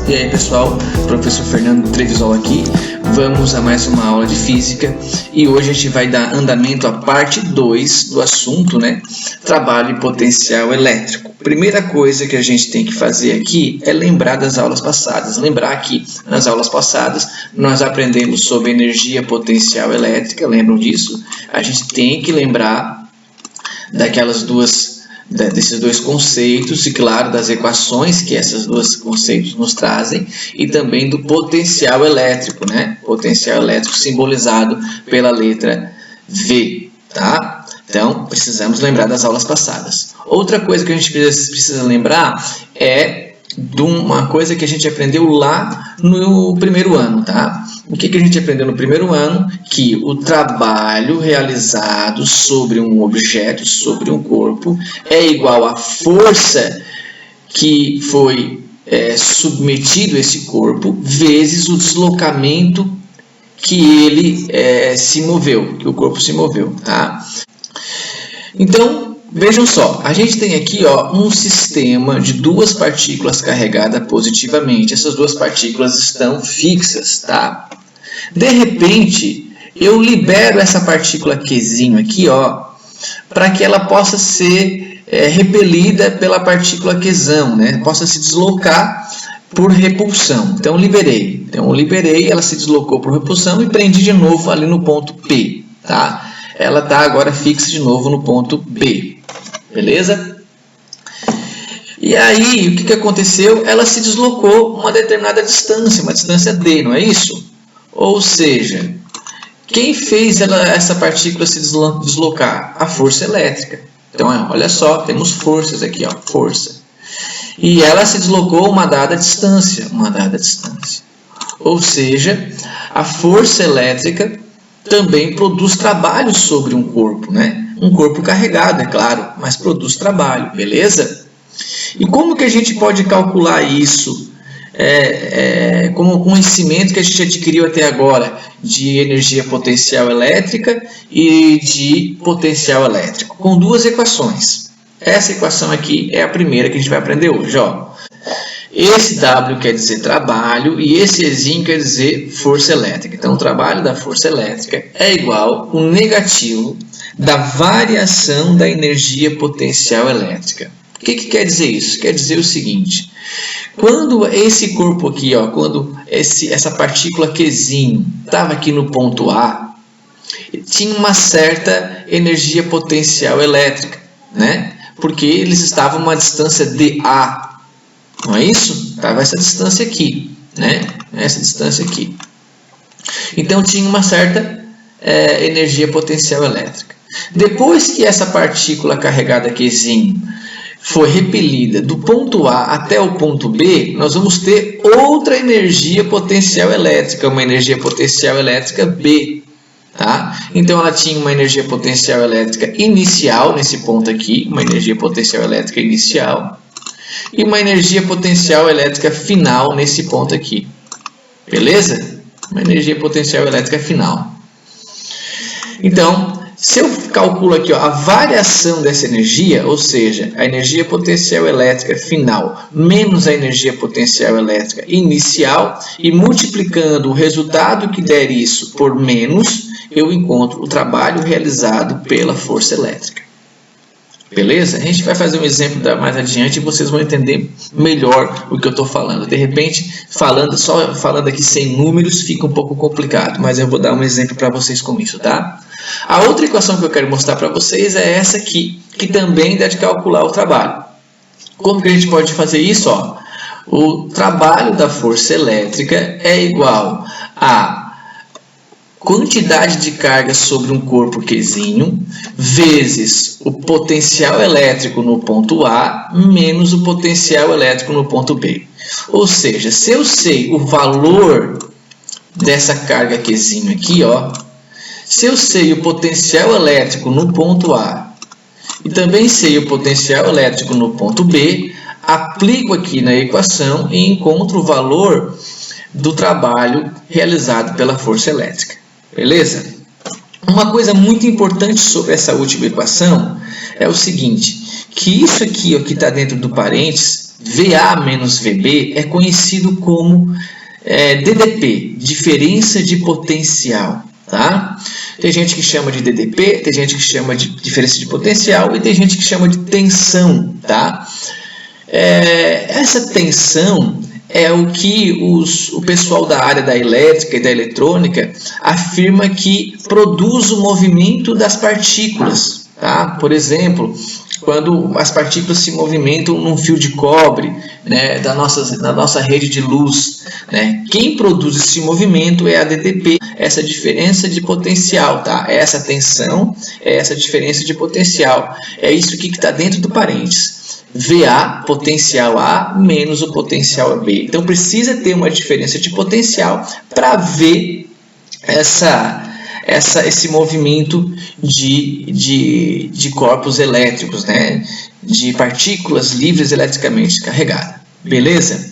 E aí pessoal, professor Fernando Trevisol aqui, vamos a mais uma aula de física e hoje a gente vai dar andamento à parte 2 do assunto, né? Trabalho e potencial elétrico. Primeira coisa que a gente tem que fazer aqui é lembrar das aulas passadas. Lembrar que nas aulas passadas nós aprendemos sobre energia potencial elétrica, lembram disso? A gente tem que lembrar desses dois conceitos e, claro, das equações que esses dois conceitos nos trazem e também do potencial elétrico, né? Potencial elétrico simbolizado pela letra V, tá? Então, precisamos lembrar das aulas passadas. Outra coisa que a gente precisa lembrar é de uma coisa que a gente aprendeu lá no primeiro ano, tá? O que a gente aprendeu no primeiro ano? Que o trabalho realizado sobre um objeto, sobre um corpo, é igual à força que foi submetido a esse corpo, vezes o deslocamento que ele se moveu, que o corpo se moveu, tá? Então, vejam só, a gente tem aqui um sistema de duas partículas carregadas positivamente. Essas duas partículas estão fixas, tá? De repente, eu libero essa partícula Qzinho aqui, para que ela possa ser repelida pela partícula Qzão, né? Possa se deslocar por repulsão. Então, eu liberei, ela se deslocou por repulsão e prendi de novo ali no ponto P, tá? Ela está agora fixa de novo no ponto B. Beleza? E aí, o que aconteceu? Ela se deslocou uma determinada distância, uma distância D, não é isso? Ou seja, quem fez essa partícula se deslocar? A força elétrica. Então, olha só, temos forças aqui, força. E ela se deslocou uma dada distância, Ou seja, a força elétrica também produz trabalho sobre um corpo, né? Um corpo carregado, é claro, mas produz trabalho, beleza? E como que a gente pode calcular isso como o conhecimento que a gente adquiriu até agora de energia potencial elétrica e de potencial elétrico? Com duas equações. Essa equação aqui é a primeira que a gente vai aprender hoje, Esse W quer dizer trabalho e esse Ezinho quer dizer força elétrica. Então, o trabalho da força elétrica é igual ao negativo da variação da energia potencial elétrica. O que quer dizer isso? Quer dizer o seguinte: quando esse corpo aqui, quando essa partícula Qzinho estava aqui no ponto A, tinha uma certa energia potencial elétrica, né? Porque eles estavam a uma distância dA. Não é isso? Estava essa distância aqui, né? Essa distância aqui. Então, tinha uma certa energia potencial elétrica. Depois que essa partícula carregada Qzinho foi repelida do ponto A até o ponto B, nós vamos ter outra energia potencial elétrica, uma energia potencial elétrica B. Tá? Então, ela tinha uma energia potencial elétrica inicial nesse ponto aqui, uma energia potencial elétrica inicial, e uma energia potencial elétrica final nesse ponto aqui. Beleza? Uma energia potencial elétrica final. Então, se eu calculo aqui a variação dessa energia, ou seja, a energia potencial elétrica final menos a energia potencial elétrica inicial, e multiplicando o resultado que der isso por menos, eu encontro o trabalho realizado pela força elétrica. Beleza? A gente vai fazer um exemplo mais adiante e vocês vão entender melhor o que eu estou falando. De repente, só falando aqui sem números fica um pouco complicado, mas eu vou dar um exemplo para vocês com isso, tá? A outra equação que eu quero mostrar para vocês é essa aqui, que também deve calcular o trabalho. Como que a gente pode fazer isso? O trabalho da força elétrica é igual a quantidade de carga sobre um corpo Qzinho vezes o potencial elétrico no ponto A menos o potencial elétrico no ponto B. Ou seja, se eu sei o valor dessa carga Qzinho aqui, se eu sei o potencial elétrico no ponto A e também sei o potencial elétrico no ponto B, aplico aqui na equação e encontro o valor do trabalho realizado pela força elétrica. Beleza? Uma coisa muito importante sobre essa última equação é o seguinte, que isso aqui que está dentro do parênteses VA menos VB é conhecido como DDP, diferença de potencial, tá? Tem gente que chama de DDP, tem gente que chama de diferença de potencial e tem gente que chama de tensão, tá? Essa tensão é o que o pessoal da área da elétrica e da eletrônica afirma que produz o movimento das partículas, tá? Por exemplo, quando as partículas se movimentam num fio de cobre, né, da nossa rede de luz, né? Quem produz esse movimento é a DDP, essa diferença de potencial, tá? Essa tensão é essa diferença de potencial, é isso aqui que está dentro do parênteses. VA, potencial A, menos o potencial B. Então, precisa ter uma diferença de potencial para ver esse movimento de corpos elétricos, né? De partículas livres eletricamente carregadas. Beleza?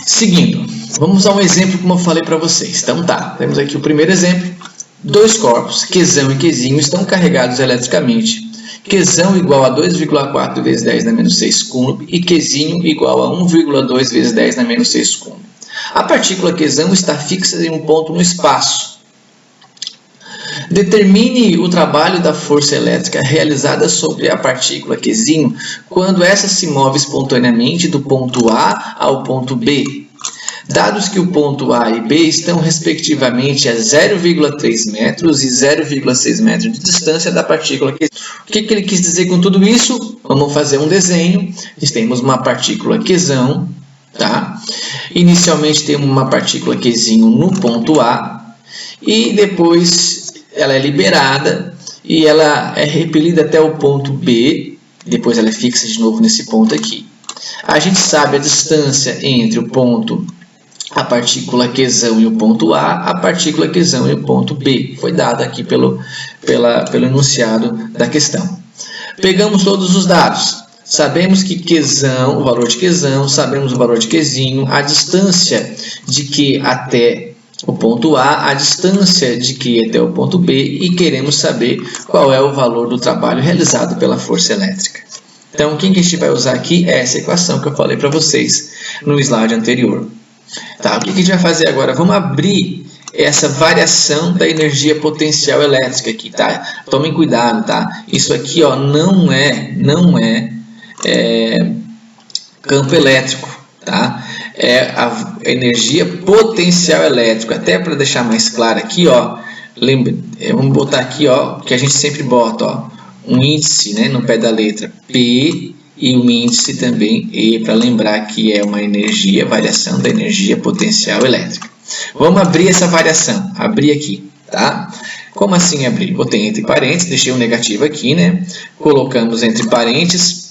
Seguindo, vamos a um exemplo como eu falei para vocês. Então tá, temos aqui o primeiro exemplo. Dois corpos, Qzão e Qzinho, estão carregados eletricamente. Qzão igual a 2,4 vezes 10 na menos 6 coulomb e Qzinho igual a 1,2 vezes 10 na menos 6 coulomb. A partícula Qzão está fixa em um ponto no espaço. Determine o trabalho da força elétrica realizada sobre a partícula Qzinho quando essa se move espontaneamente do ponto A ao ponto B. Dados que o ponto A e B estão respectivamente a 0,3 metros e 0,6 metros de distância da partícula Qzão. O que ele quis dizer com tudo isso? Vamos fazer um desenho. Temos uma partícula Qzão, tá? Inicialmente temos uma partícula Qzinho no ponto A e depois ela é liberada e ela é repelida até o ponto B. Depois ela é fixa de novo nesse ponto aqui. A gente sabe a distância entre o ponto a partícula Qzão e o ponto A, a partícula Qzão e o ponto B. Foi dada aqui pelo enunciado da questão. Pegamos todos os dados. Sabemos que Qzão, o valor de Qzão, sabemos o valor de Qzinho, a distância de Q até o ponto A, a distância de Q até o ponto B e queremos saber qual é o valor do trabalho realizado pela força elétrica. Então, o que a gente vai usar aqui é essa equação que eu falei para vocês no slide anterior. Tá, o que a gente vai fazer agora? Vamos abrir essa variação da energia potencial elétrica aqui, tá? Tomem cuidado, tá? Isso aqui, ó, não é campo elétrico, tá? É a energia potencial elétrica. Até para deixar mais claro aqui, ó, vamos botar aqui, ó, que a gente sempre bota, ó, um índice, né, no pé da letra P e um índice também E, para lembrar que é uma energia, variação da energia potencial elétrica. Vamos abrir essa variação, abrir aqui, tá? Como assim abrir? Botei entre parênteses, deixei um negativo aqui, né? Colocamos entre parênteses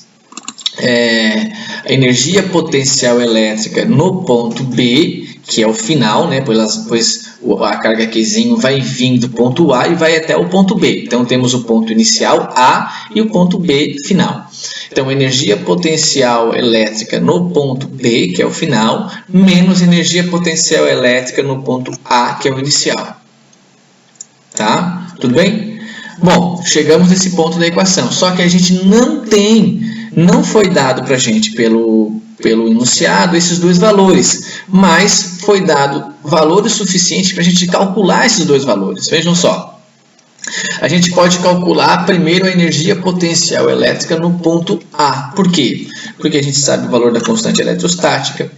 a energia potencial elétrica no ponto B, que é o final, né? Pois a carga Qzinho vai vir do ponto A e vai até o ponto B. Então, temos o ponto inicial A e o ponto B final. Então, energia potencial elétrica no ponto B, que é o final, menos energia potencial elétrica no ponto A, que é o inicial. Tá? Tudo bem? Bom, chegamos nesse ponto da equação. Só que a gente não foi dado para a gente pelo enunciado esses dois valores, mas foi dado valores suficientes para a gente calcular esses dois valores. Vejam só. A gente pode calcular primeiro a energia potencial elétrica no ponto A. Por quê? Porque a gente sabe o valor da constante eletrostática,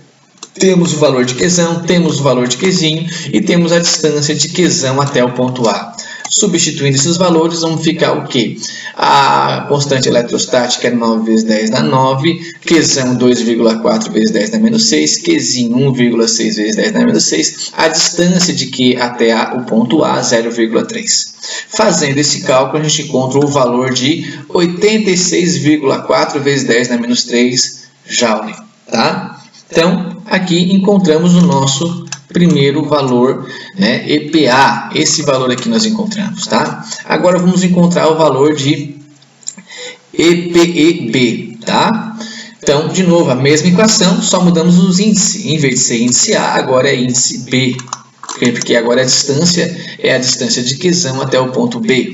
temos o valor de Qzão, temos o valor de Qzinho e temos a distância de Qzão até o ponto A. Substituindo esses valores, vamos ficar o quê? A constante eletrostática é 9 vezes 10 na 9, Qzão 2,4 vezes 10 na menos 6, Qzinho 1,6 vezes 10 na menos 6, a distância de Q até o ponto A, 0,3. Fazendo esse cálculo, a gente encontra o valor de 86,4 vezes 10 na menos 3 Joule. Tá? Então, aqui encontramos o nosso primeiro valor, né, EPA, esse valor aqui nós encontramos, tá? Agora vamos encontrar o valor de EPEB, tá? Então, de novo, a mesma equação, só mudamos os índices. Em vez de ser índice A, agora é índice B, porque agora a distância é a distância de Qzão até o ponto B.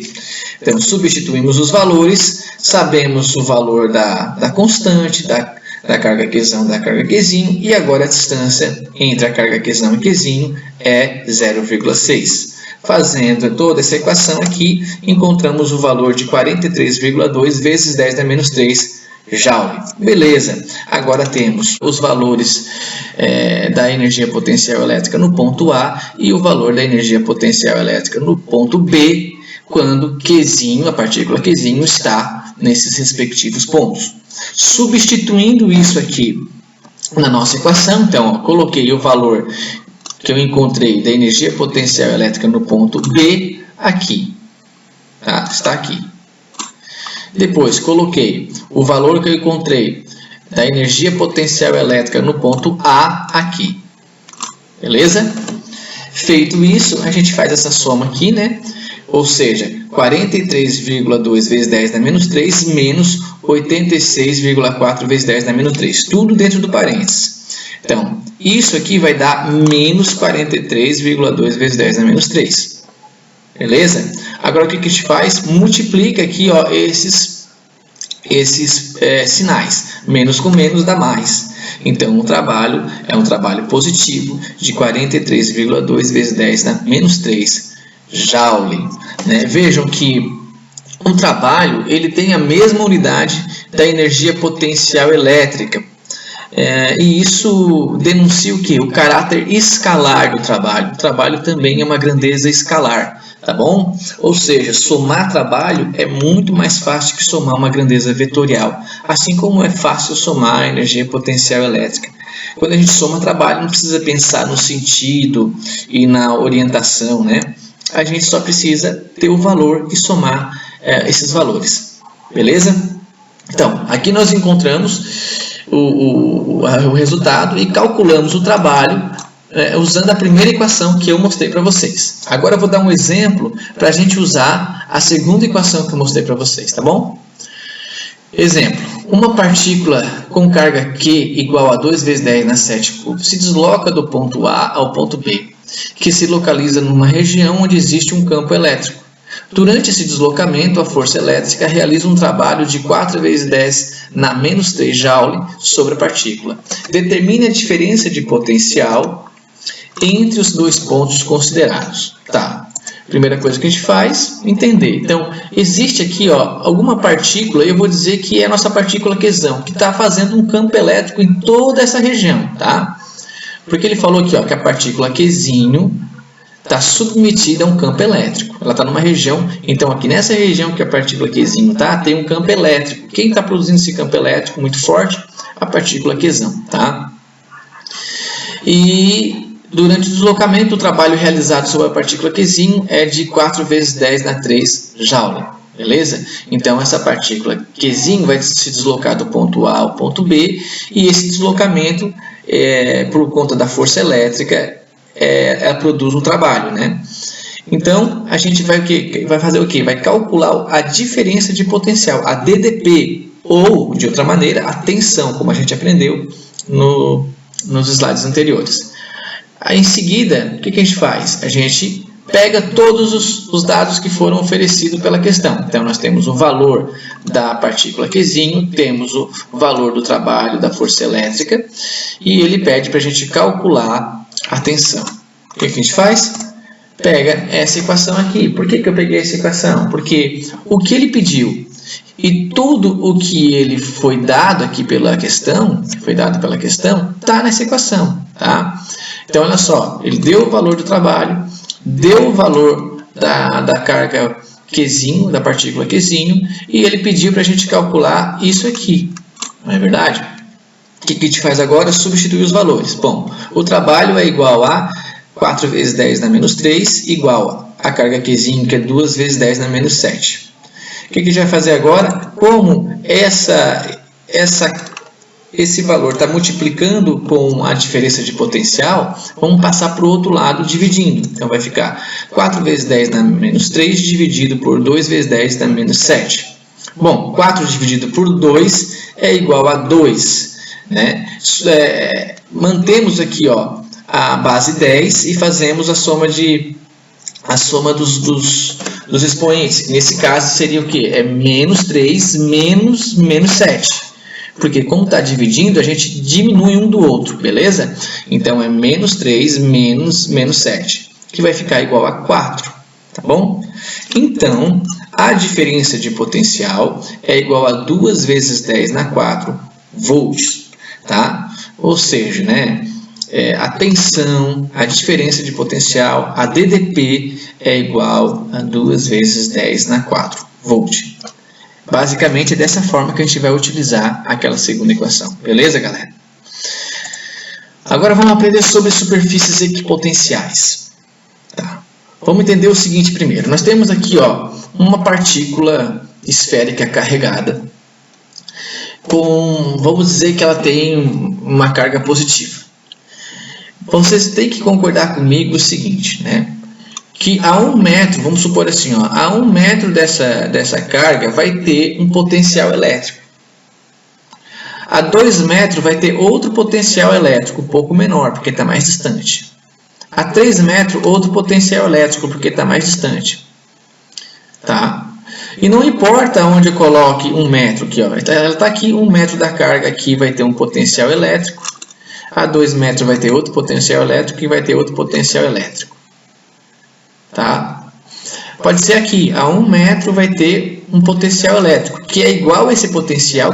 Então, substituímos os valores, Sabemos o valor da constante, da carga Qzão, da carga Qzinho, e agora a distância entre a carga Qzão e Qzinho é 0,6. Fazendo toda essa equação aqui, encontramos o valor de 43,2 vezes 10 a menos 3 Joule. Beleza, agora temos os valores da energia potencial elétrica no ponto A e o valor da energia potencial elétrica no ponto B, quando Qzinho, a partícula Qzinho, está nesses respectivos pontos. Substituindo isso aqui na nossa equação, então, coloquei o valor que eu encontrei da energia potencial elétrica no ponto B aqui, tá? Está aqui. Depois, coloquei o valor que eu encontrei da energia potencial elétrica no ponto A aqui, beleza? Feito isso, a gente faz essa soma aqui, né? Ou seja, 43,2 vezes 10 a menos 3 menos 86,4 vezes 10 a menos 3. Tudo dentro do parênteses. Então, isso aqui vai dar menos 43,2 vezes 10 a menos 3. Beleza? Agora, o que a gente faz? Multiplica aqui, ó, esses sinais. Menos com menos dá mais. Então, o trabalho é um trabalho positivo de 43,2 vezes 10 a menos 3 Joule. Né? Vejam que um trabalho ele tem a mesma unidade da energia potencial elétrica. E isso denuncia o quê? O caráter escalar do trabalho. O trabalho também é uma grandeza escalar, tá bom? Ou seja, somar trabalho é muito mais fácil que somar uma grandeza vetorial, assim como é fácil somar a energia potencial elétrica. Quando a gente soma trabalho, não precisa pensar no sentido e na orientação, né? A gente só precisa ter o valor e somar esses valores, beleza? Então, aqui nós encontramos o resultado e calculamos o trabalho usando a primeira equação que eu mostrei para vocês. Agora eu vou dar um exemplo para a gente usar a segunda equação que eu mostrei para vocês, tá bom? Exemplo, uma partícula com carga Q igual a 2 vezes 10 na 7 cubo se desloca do ponto A ao ponto B, que se localiza numa região onde existe um campo elétrico. Durante esse deslocamento, a força elétrica realiza um trabalho de 4 vezes 10 na menos 3 Joule sobre a partícula. Determine a diferença de potencial entre os dois pontos considerados. Tá. Primeira coisa que a gente faz, entender. Então, existe aqui alguma partícula, eu vou dizer que é a nossa partícula Qzão, que está fazendo um campo elétrico em toda essa região. Tá? Porque ele falou aqui que a partícula Qzinho está submetida a um campo elétrico. Ela está numa região, então aqui nessa região que a partícula Qzinho está, tem um campo elétrico. Quem está produzindo esse campo elétrico muito forte? A partícula Qzão. Tá? E durante o deslocamento, o trabalho realizado sobre a partícula Qzinho é de 4 vezes 10 na 3 Joule. Beleza? Então, essa partícula Qzinho vai se deslocar do ponto A ao ponto B, e esse deslocamento, por conta da força elétrica, ela produz um trabalho, né? Então, a gente vai fazer o quê? Vai calcular a diferença de potencial, a DDP, ou, de outra maneira, a tensão, como a gente aprendeu nos slides anteriores. Aí, em seguida, o que a gente faz? A gente pega todos os dados que foram oferecidos pela questão. Então, nós temos o valor da partícula Qzinho, temos o valor do trabalho da força elétrica, e ele pede para a gente calcular a tensão. O que a gente faz? Pega essa equação aqui. Por que eu peguei essa equação? Porque o que ele pediu e tudo o que ele foi dado aqui pela questão, está nessa equação. Tá? Então, olha só, ele deu o valor do trabalho, deu o valor da carga Qzinho, da partícula Qzinho, e ele pediu para a gente calcular isso aqui. Não é verdade? O que a gente faz agora? Substituir os valores. Bom, o trabalho é igual a 4 vezes 10 na menos 3, igual a carga Qzinho, que é 2 vezes 10 na menos 7. O que a gente vai fazer agora? Como esse valor está multiplicando com a diferença de potencial, vamos passar para o outro lado dividindo. Então, vai ficar 4 vezes 10 na menos 3 dividido por 2 vezes 10 na menos 7. Bom, 4 dividido por 2 é igual a 2. Né? Mantemos aqui a base 10 e fazemos a soma dos expoentes. Nesse caso seria o que? É menos 3 menos 7. Porque como está dividindo, a gente diminui um do outro, beleza? Então é menos 3 menos 7, que vai ficar igual a 4, tá bom? Então, a diferença de potencial é igual a 2 vezes 10 na 4 volts, tá? Ou seja, né, a tensão, a diferença de potencial, a DDP é igual a 2 vezes 10 na 4 volt. Basicamente é dessa forma que a gente vai utilizar aquela segunda equação, beleza, galera? Agora vamos aprender sobre superfícies equipotenciais. Tá. Vamos entender o seguinte primeiro. Nós temos aqui, ó, uma partícula esférica carregada com, vamos dizer que ela tem uma carga positiva. Vocês têm que concordar comigo o seguinte, né? Que a 1 metro, vamos supor assim, ó, a 1 metro dessa carga vai ter um potencial elétrico. A 2 metros vai ter outro potencial elétrico, um pouco menor, porque está mais distante. A 3 metros, outro potencial elétrico, porque está mais distante. Tá? E não importa onde eu coloque 1 metro aqui, ó, ela está aqui, 1 metro da carga aqui vai ter um potencial elétrico. A 2 metros vai ter outro potencial elétrico e vai ter outro potencial elétrico. Tá? Pode ser aqui, a 1 metro vai ter um potencial elétrico, que é igual a esse potencial,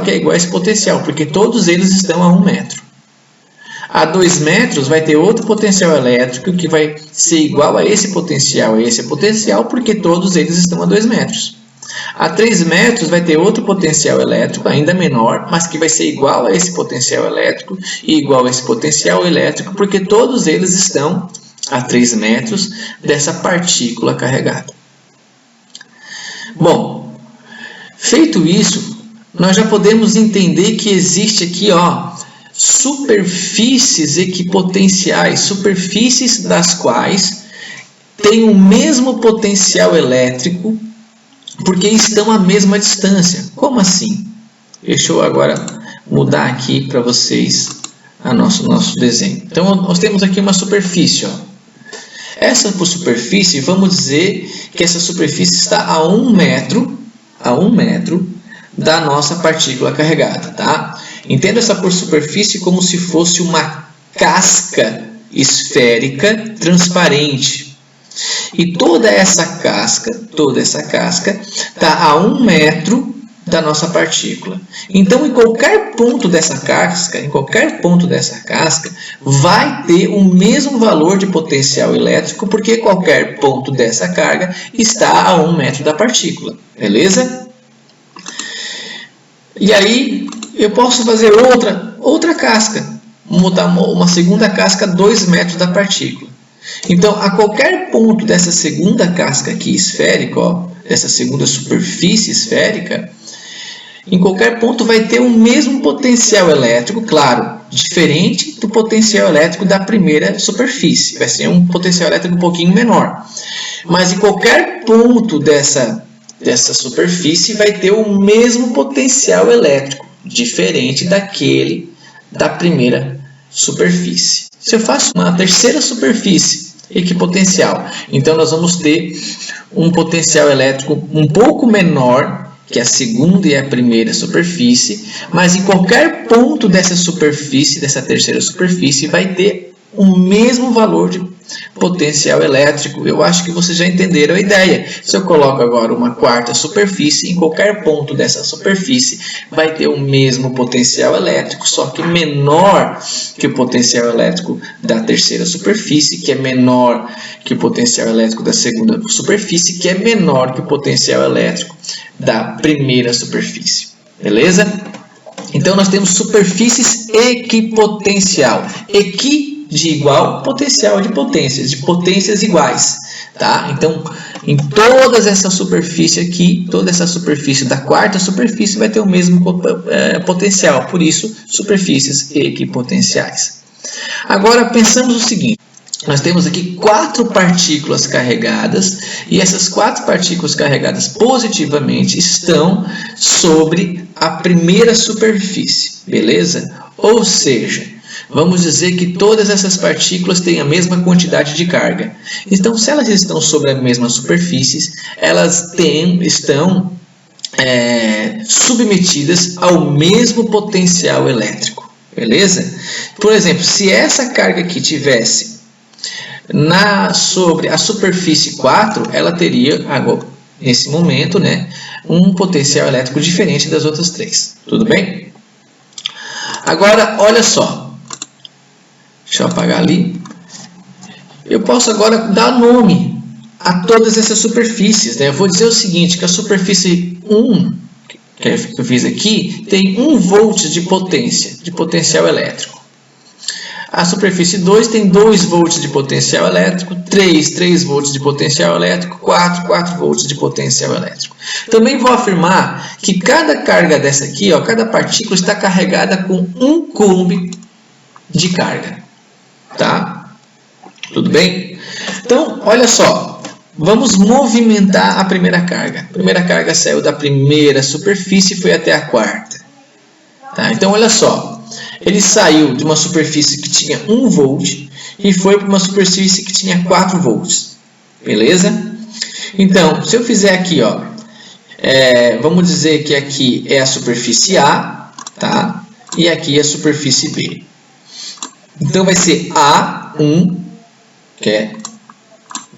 porque todos eles estão a 1 metro. A 2 metros vai ter outro potencial elétrico, que vai ser igual a esse potencial, porque todos eles estão a 2 metros. A 3 metros vai ter outro potencial elétrico, ainda menor, mas que vai ser igual a esse potencial elétrico e igual a esse potencial elétrico, porque todos eles estão a 3 metros dessa partícula carregada. Bom, feito isso, nós já podemos entender que existe aqui, ó, superfícies equipotenciais, superfícies das quais têm o mesmo potencial elétrico, porque estão à mesma distância. Como assim? Deixa eu agora mudar aqui para vocês o nosso desenho. Então, nós temos aqui uma superfície, ó. Essa superfície, vamos dizer que essa superfície está a 1 metro da nossa partícula carregada, tá? Entenda essa superfície como se fosse uma casca esférica transparente. E toda essa casca está a 1 metro da nossa partícula. Então, em qualquer ponto dessa casca, vai ter o mesmo valor de potencial elétrico, porque qualquer ponto dessa carga está a 1 metro da partícula, beleza? E aí, eu posso fazer outra casca, mudar uma segunda casca a 2 metros da partícula. Então, a qualquer ponto dessa segunda casca aqui esférica, ó, dessa segunda superfície esférica, em qualquer ponto vai ter o mesmo potencial elétrico, claro, diferente do potencial elétrico da primeira superfície. Vai ser um potencial elétrico um pouquinho menor. Mas em qualquer ponto dessa superfície vai ter o mesmo potencial elétrico, diferente daquele da primeira superfície. Se eu faço uma terceira superfície equipotencial, então nós vamos ter um potencial elétrico um pouco menor que a segunda e a primeira superfície, mas em qualquer ponto dessa superfície, dessa terceira superfície, vai ter o mesmo valor de potencial elétrico. Eu acho que vocês já entenderam a ideia. Se eu coloco agora uma quarta superfície, em qualquer ponto dessa superfície vai ter o mesmo potencial elétrico, só que menor que o potencial elétrico da terceira superfície, que é menor que o potencial elétrico da segunda superfície, que é menor que o potencial elétrico da primeira superfície. Beleza? Então, nós temos superfícies equipotencial. De igual, potencial de potências iguais, tá? Então, em toda essa superfície aqui, toda essa superfície da quarta superfície vai ter o mesmo potencial, por isso, superfícies equipotenciais. Agora, pensamos o seguinte, nós temos aqui 4 partículas carregadas, e essas 4 partículas carregadas positivamente estão sobre a primeira superfície, beleza? Ou seja, vamos dizer que todas essas partículas têm a mesma quantidade de carga. Então, se elas estão sobre a mesma superfície, elas estão submetidas ao mesmo potencial elétrico. Beleza? Por exemplo, se essa carga aqui tivesse sobre a superfície 4, ela teria, agora, nesse momento, né, um potencial elétrico diferente das outras 3. Tudo bem? Agora, olha só. Deixa eu apagar ali. Eu posso agora dar nome a todas essas superfícies, né? Eu vou dizer o seguinte, que a superfície 1, que eu fiz aqui, tem 1 volt de potência, de potencial elétrico. A superfície 2 tem 2 volts de potencial elétrico, 3 volts de potencial elétrico, 4 volts de potencial elétrico. Também vou afirmar que cada carga dessa aqui, ó, cada partícula está carregada com 1 coulomb de carga. Tá? Tudo bem? Então, olha só. Vamos movimentar a primeira carga. A primeira carga saiu da primeira superfície e foi até a quarta. Tá? Então, olha só. Ele saiu de uma superfície que tinha 1 volt e foi para uma superfície que tinha 4 volts. Beleza? Então, se eu fizer aqui, ó, vamos dizer que aqui é a superfície A, tá? E aqui é a superfície B. Então, vai ser A1, que é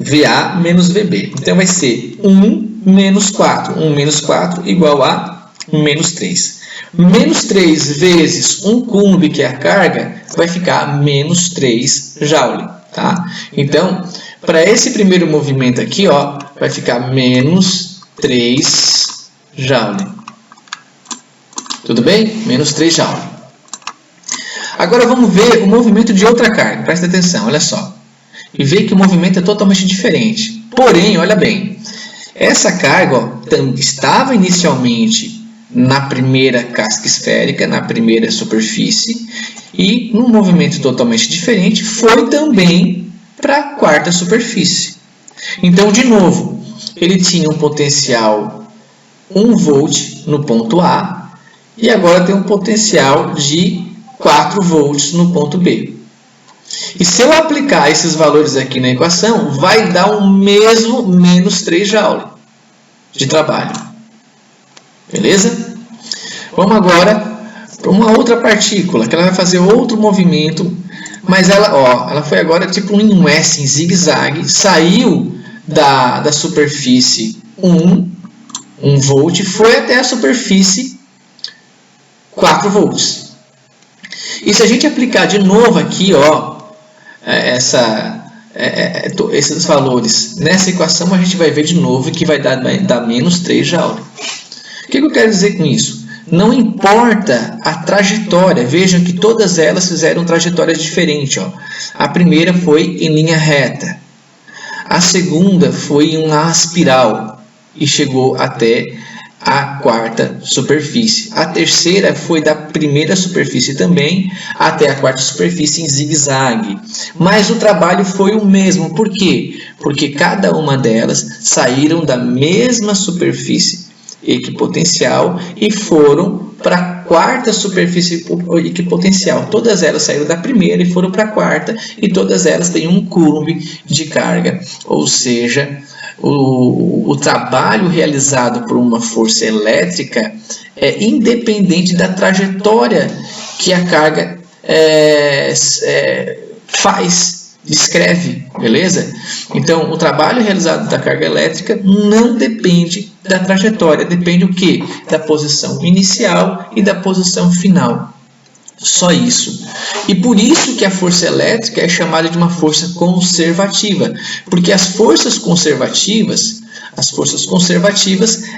VA menos VB. Então, vai ser 1 menos 4. 1 menos 4 igual a menos 3. Menos 3 vezes 1 coulomb, que é a carga, vai ficar menos 3 joule. Tá? Então, para esse primeiro movimento aqui, ó, vai ficar menos 3 joule. Tudo bem? Menos 3 joule. Agora vamos ver o movimento de outra carga. Presta atenção, olha só. E vê que o movimento é totalmente diferente. Porém, olha bem, essa carga, ó, estava inicialmente na primeira casca esférica, na primeira superfície, e num movimento totalmente diferente, foi também para a quarta superfície. Então, de novo, ele tinha um potencial 1 volt no ponto A, e agora tem um potencial de 4 volts no ponto B. E se eu aplicar esses valores aqui na equação, vai dar o mesmo menos 3 joule de trabalho. Beleza? Vamos agora para uma outra partícula, que ela vai fazer outro movimento, mas ela foi agora tipo em um S, em zigue-zague, saiu da superfície 1 volt, e foi até a superfície 4 volts. E se a gente aplicar de novo aqui, ó, esses valores nessa equação, a gente vai ver de novo que vai dar menos 3 joule. O que eu quero dizer com isso? Não importa a trajetória, vejam que todas elas fizeram trajetórias diferentes. Ó. A primeira foi em linha reta, a segunda foi em uma espiral e chegou até a quarta superfície. A terceira foi da primeira superfície também até a quarta superfície em zigue-zague. Mas o trabalho foi o mesmo. Por quê? Porque cada uma delas saíram da mesma superfície equipotencial e foram para a quarta superfície equipotencial. Todas elas saíram da primeira e foram para a quarta, e todas elas têm 1 coulomb de carga. Ou seja, o trabalho realizado por uma força elétrica é independente da trajetória que a carga descreve, beleza? Então, o trabalho realizado da carga elétrica não depende da trajetória, depende o quê? Da posição inicial e da posição final. Só isso. E por isso que a força elétrica é chamada de uma força conservativa, porque as forças conservativas,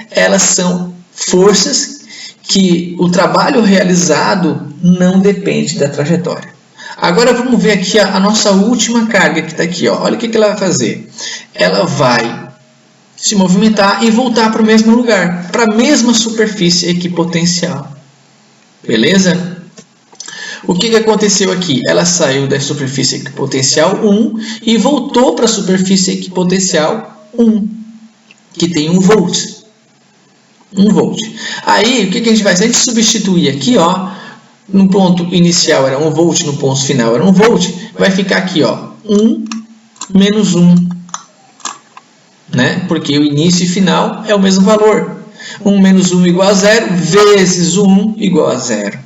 elas são forças que o trabalho realizado não depende da trajetória. Agora vamos ver aqui a nossa última carga que está aqui. Ó. Olha o que ela vai fazer. Ela vai se movimentar e voltar para o mesmo lugar, para a mesma superfície equipotencial. Beleza? O que aconteceu aqui? Ela saiu da superfície equipotencial 1 e voltou para a superfície equipotencial 1, que tem 1 volt. 1 volt. Aí, o que a gente vai fazer? A gente substituir aqui, ó, no ponto inicial era 1 volt, no ponto final era 1 volt, vai ficar aqui, ó, 1 menos 1, né? Porque o início e final é o mesmo valor. 1 menos 1 igual a 0, vezes o 1 igual a 0.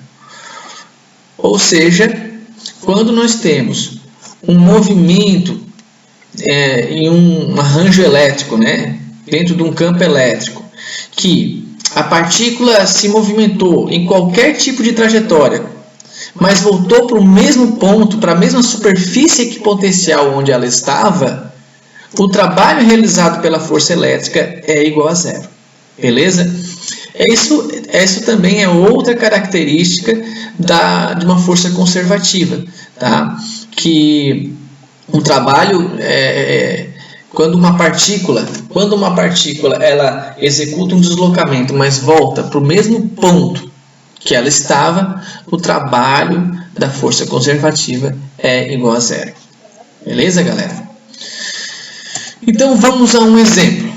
Ou seja, quando nós temos um movimento em um arranjo elétrico, né? Dentro de um campo elétrico, que a partícula se movimentou em qualquer tipo de trajetória, mas voltou para o mesmo ponto, para a mesma superfície equipotencial onde ela estava, o trabalho realizado pela força elétrica é igual a 0. Beleza? Isso também é outra característica de uma força conservativa, tá? Que um trabalho quando uma partícula ela executa um deslocamento, mas volta para o mesmo ponto que ela estava, o trabalho da força conservativa é igual a 0. Beleza, galera? Então vamos a um exemplo.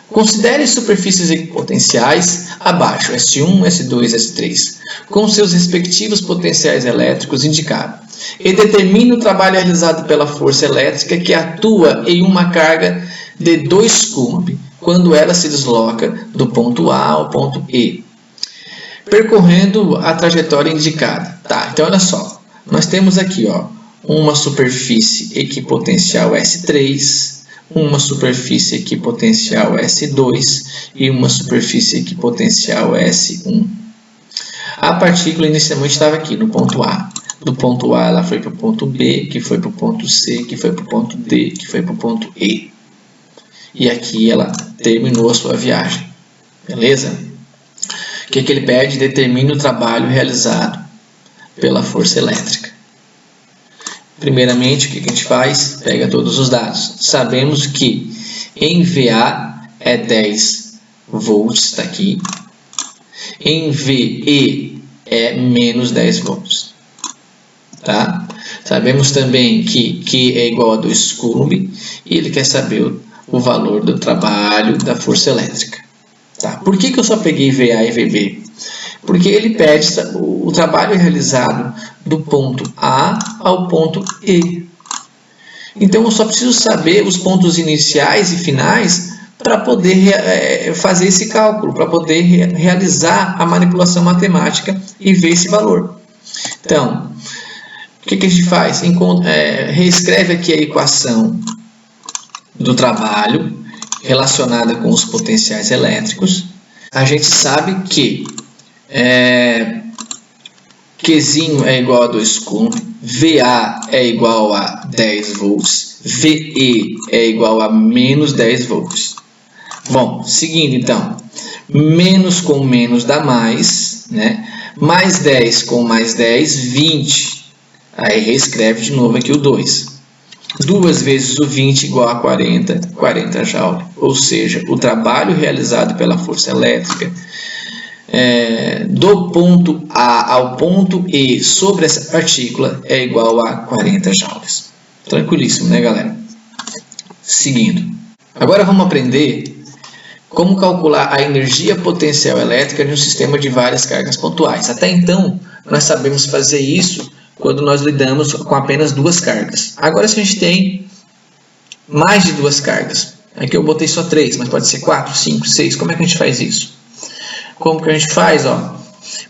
Considere superfícies equipotenciais abaixo, S1, S2, S3, com seus respectivos potenciais elétricos indicados, e determine o trabalho realizado pela força elétrica que atua em uma carga de 2 coulomb, quando ela se desloca do ponto A ao ponto E, percorrendo a trajetória indicada. Tá, então olha só, nós temos aqui, ó, uma superfície equipotencial S3, uma superfície equipotencial S2 e uma superfície equipotencial S1. A partícula inicialmente estava aqui no ponto A. Do ponto A ela foi para o ponto B, que foi para o ponto C, que foi para o ponto D, que foi para o ponto E. E aqui ela terminou a sua viagem. Beleza? O que ele pede? Determine o trabalho realizado pela força elétrica. Primeiramente, o que a gente faz? Pega todos os dados. Sabemos que em VA é 10 volts, está aqui. Em VE é menos 10 volts. Tá? Sabemos também que Q é igual a 2 coulomb e ele quer saber o valor do trabalho da força elétrica. Tá? Por que eu só peguei VA e VB? Porque ele pede o trabalho realizado do ponto A ao ponto E. Então eu só preciso saber os pontos iniciais e finais para poder fazer esse cálculo, para poder realizar a manipulação matemática e ver esse valor. Então, o que a gente faz? Reescreve aqui a equação do trabalho relacionada com os potenciais elétricos. A gente sabe que Qzinho é igual a 2 coulomb, VA é igual a 10 volts, VE é igual a menos 10 volts. Bom, seguindo então, menos com menos dá mais, né? Mais 10 com mais 10, 20. Aí reescreve de novo aqui o 2. 2 vezes o 20 igual a 40, 40 joules. Ou seja, o trabalho realizado pela força elétrica do ponto A ao ponto E sobre essa partícula é igual a 40 joules. Tranquilíssimo, né, galera? Seguindo. Agora vamos aprender como calcular a energia potencial elétrica de um sistema de várias cargas pontuais. Até então, nós sabemos fazer isso quando nós lidamos com apenas 2 cargas. Agora, se a gente tem mais de 2 cargas, aqui eu botei só 3, mas pode ser 4, 5, 6, como é que a gente faz isso? Como que a gente faz? Ó,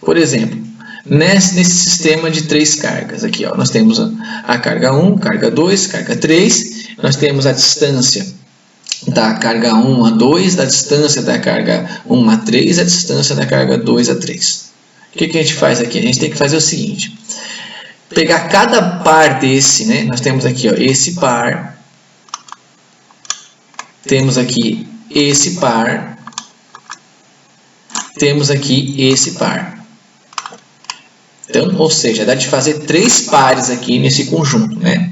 por exemplo, nesse sistema de 3 cargas, aqui, ó, nós temos a carga 1, carga 2, carga 3, nós temos a distância da carga 1 a 2, da distância da carga 1 a 3, a distância da carga 2 a 3. O que a gente faz aqui? A gente tem que fazer o seguinte, pegar cada par desse, né? Nós temos aqui, ó, esse par, temos aqui esse par, temos aqui esse par. Então, ou seja, dá de fazer 3 pares aqui nesse conjunto, né?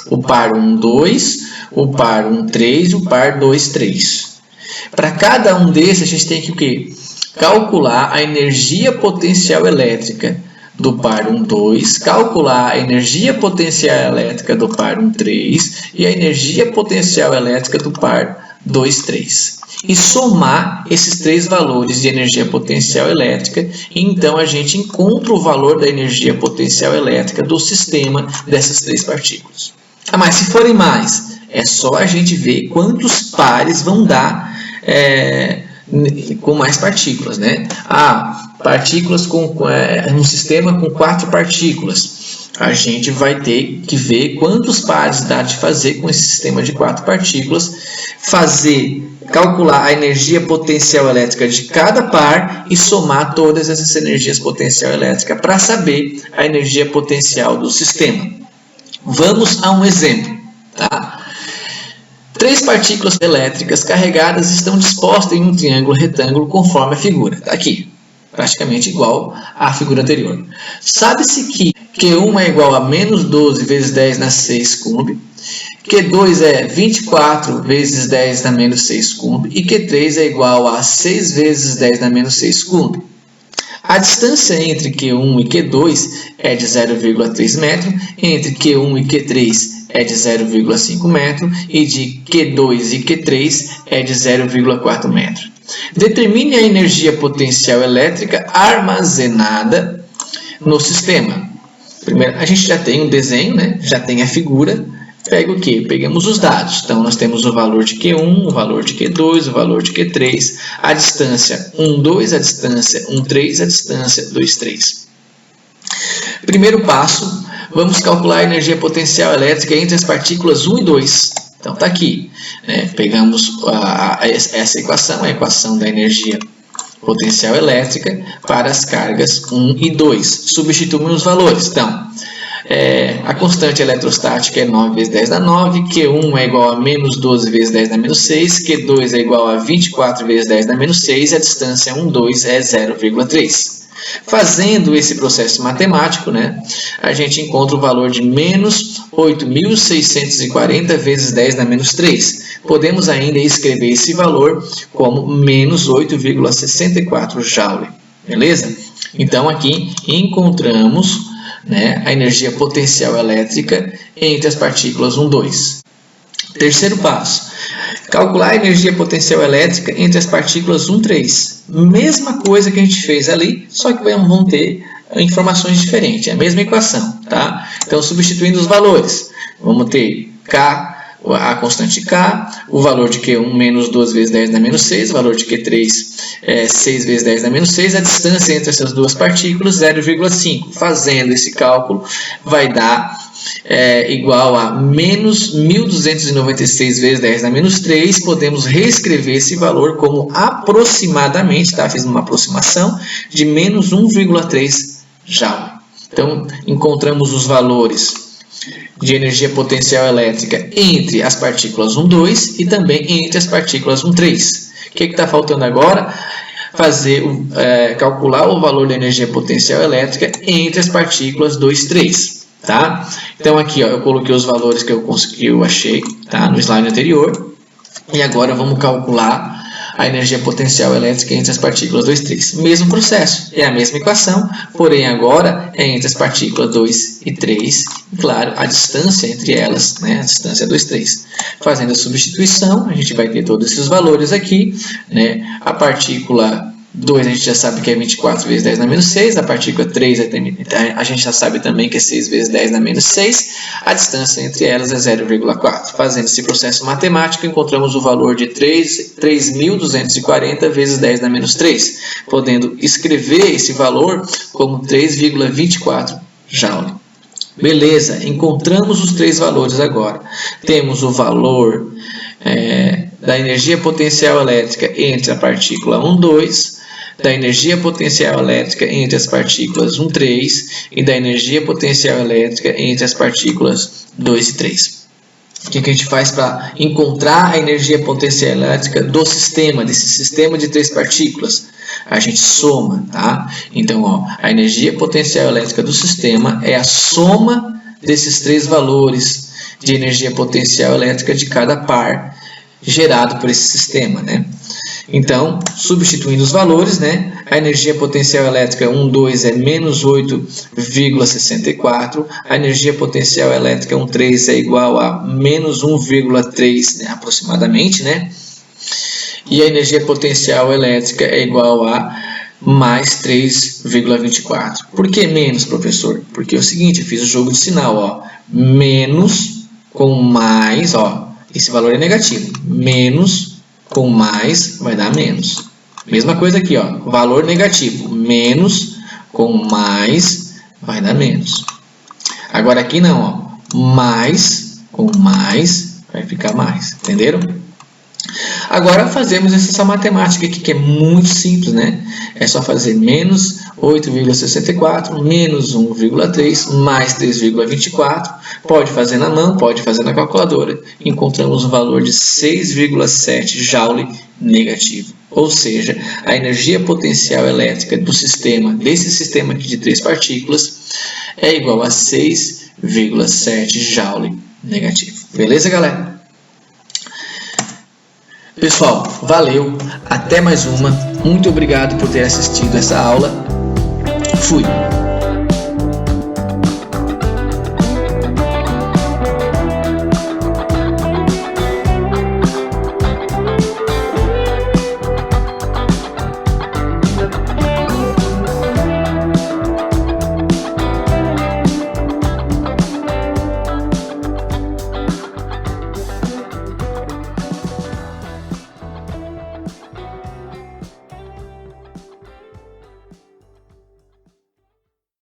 O par 1, 2, o par 1, 3 e o par 2, 3. Para cada um desses, a gente tem que o quê? Calcular a energia potencial elétrica do par 1, 2, calcular a energia potencial elétrica do par 1, 3 e a energia potencial elétrica do par 2, 3. e somar esses três valores de energia potencial elétrica, e então a gente encontra o valor da energia potencial elétrica do sistema dessas três partículas. Ah, mas se forem mais, é só a gente ver quantos pares vão dar com mais partículas, né? Partículas um sistema com 4 partículas. A gente vai ter que ver quantos pares dá de fazer com esse sistema de 4 partículas, calcular a energia potencial elétrica de cada par e somar todas essas energias potencial elétrica para saber a energia potencial do sistema. Vamos a um exemplo, tá? 3 partículas elétricas carregadas estão dispostas em um triângulo retângulo conforme a figura. Está aqui, praticamente igual à figura anterior. Sabe-se que Q1 é igual a menos 12 vezes 10 na 6 cúmbi, Q2 é 24 vezes 10 na menos 6 cúmbi e Q3 é igual a 6 vezes 10 na menos 6 cúmbi. A distância entre Q1 e Q2 é de 0,3 metro, entre Q1 e Q3 é de 0,5 metro e de Q2 e Q3 é de 0,4 metro. Determine a energia potencial elétrica armazenada no sistema. Primeiro, a gente já tem um desenho, né? Já tem a figura. Pega o quê? Pegamos os dados. Então, nós temos o valor de Q1, o valor de Q2, o valor de Q3, a distância 1, 2, a distância 1, 3, a distância 2, 3. Primeiro passo, vamos calcular a energia potencial elétrica entre as partículas 1 e 2. Então, está aqui, né? Pegamos essa equação, a equação da energia potencial elétrica para as cargas 1 e 2. Substituímos os valores. Então, a constante eletrostática é 9 vezes 10 na 9, Q1 é igual a menos 12 vezes 10 na menos 6, Q2 é igual a 24 vezes 10 na menos 6 e a distância 1, 2 é 0,3. Fazendo esse processo matemático, né, a gente encontra o valor de menos 8.640 vezes 10 na menos 3. Podemos ainda escrever esse valor como menos 8,64 Joule. Beleza? Então, aqui encontramos, né, a energia potencial elétrica entre as partículas 1, 2. Terceiro passo, calcular a energia potencial elétrica entre as partículas 1, 3. Mesma coisa que a gente fez ali, só que vão ter informações diferentes, é a mesma equação, tá? Então, substituindo os valores, vamos ter K, a constante K, o valor de Q1 menos 12 vezes 10 na menos 6, o valor de Q3 é 6 vezes 10 na menos 6, a distância entre essas duas partículas 0,5. Fazendo esse cálculo vai dar igual a menos 1.296 vezes 10 na menos 3. Podemos reescrever esse valor como aproximadamente, tá? Fiz uma aproximação de menos 1,3 Joule. Então, encontramos os valores de energia potencial elétrica entre as partículas 1, 2 e também entre as partículas 1, 3. O que está faltando agora? Calcular o valor da energia potencial elétrica entre as partículas 2, 3. Tá? Então, aqui ó, eu coloquei os valores que eu achei, tá? No slide anterior. E agora vamos calcular a energia potencial elétrica entre as partículas 2, 3. Mesmo processo, é a mesma equação, porém agora é entre as partículas 2 e 3. E, claro, a distância entre elas, né? A distância 2, 3. Fazendo a substituição, a gente vai ter todos esses valores aqui, né? A partícula 2 a gente já sabe que é 24 vezes 10 na menos 6, a partícula 3 a gente já sabe também que é 6 vezes 10 na menos 6, a distância entre elas é 0,4. Fazendo esse processo matemático, encontramos o valor de 3.240 vezes 10 na menos 3, podendo escrever esse valor como 3,24 Joule. Beleza, encontramos os três valores agora. Temos o valor da energia potencial elétrica entre a partícula 1, 2, da energia potencial elétrica entre as partículas 1, 3 e da energia potencial elétrica entre as partículas 2 e 3. O que a gente faz para encontrar a energia potencial elétrica do sistema, desse sistema de 3 partículas? A gente soma, tá? Então, ó, a energia potencial elétrica do sistema é a soma desses 3 valores de energia potencial elétrica de cada par gerado por esse sistema, né? Então, substituindo os valores, né? A energia potencial elétrica 1, 2 é menos 8,64, a energia potencial elétrica 1, 3 é igual a menos 1,3, né? Aproximadamente, né? E a energia potencial elétrica é igual a mais 3,24. Por que menos, professor? Porque é o seguinte, eu fiz o jogo de sinal, ó. Menos com mais, ó. Esse valor é negativo. Menos com mais vai dar menos. Mesma coisa aqui, ó. Valor negativo. Menos com mais vai dar menos. Agora aqui não, ó. Mais com mais vai ficar mais. Entenderam? Agora fazemos essa matemática aqui que é muito simples, né? É só fazer menos 8,64 menos 1,3 mais 3,24. Pode fazer na mão, pode fazer na calculadora. Encontramos um valor de 6,7 Joule negativo. Ou seja, a energia potencial elétrica do sistema, desse sistema aqui de 3 partículas, é igual a 6,7 Joule negativo. Beleza, galera? Pessoal, valeu, até mais uma. Muito obrigado por ter assistido essa aula. Fui!